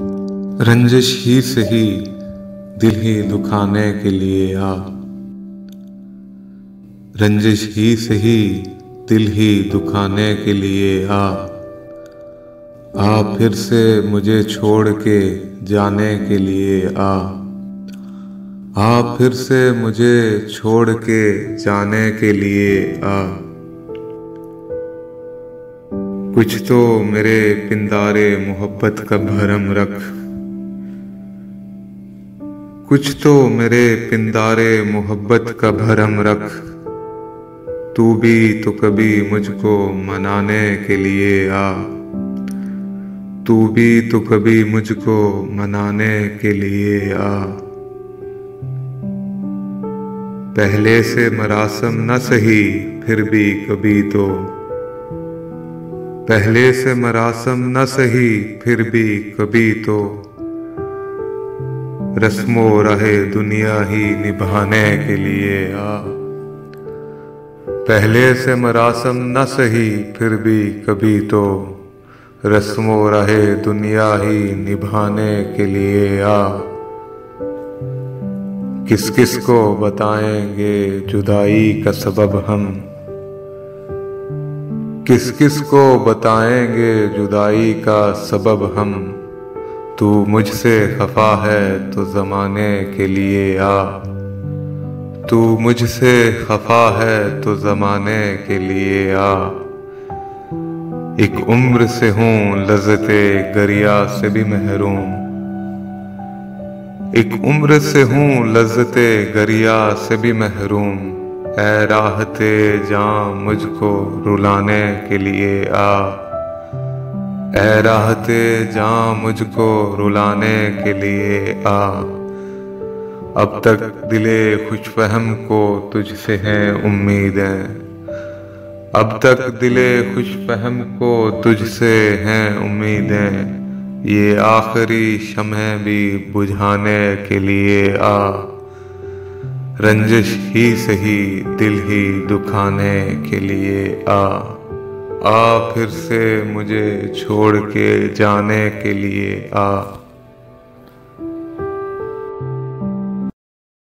रंजिश ही सही दिल ही दुखाने के लिए आ। रंजिश ही सही दिल ही दुखाने के लिए आ। आ फिर से मुझे छोड़ के जाने के लिए आ। आ फिर से मुझे छोड़ के जाने के लिए आ। कुछ तो मेरे पिंदारे मोहब्बत का भरम रख। कुछ तो मेरे पिंदारे मोहब्बत का भरम रख। तू भी तो कभी मुझको मनाने के लिए आ। तू भी तो कभी मुझको मनाने के लिए आ। पहले से मरासम न सही फिर भी कभी तो। पहले से मरासम न सही फिर भी कभी तो। रस्मो रहे दुनिया ही निभाने के लिए आ। पहले से मरासम न सही फिर भी कभी तो। रस्मो रहे दुनिया ही निभाने के लिए आ। किस किस को बताएंगे जुदाई का सबब हम। किस किस को बताएंगे जुदाई का सबब हम। तू मुझसे खफा है तो ज़माने के लिए आ। तू मुझसे खफा है तो ज़माने के लिए आ। एक उम्र से हूँ लज़्ज़ते गरिया से भी महरूम। एक उम्र से हूँ लज़्ज़ते गरिया से भी महरूम। ऐ राहते जां मुझको रुलाने के लिए आ। ऐ राहते जां मुझको रुलाने के लिए आ। अब तक दिले खुशफहम को तुझसे हैं उम्मीदें। अब तक दिले खुशफहम को तुझसे हैं उम्मीदें। ये आखिरी शम्ह भी बुझाने के लिए आ। रंजिश ही सही दिल ही दुखाने के लिए आ। आ फिर से मुझे छोड़ के जाने के लिए आ।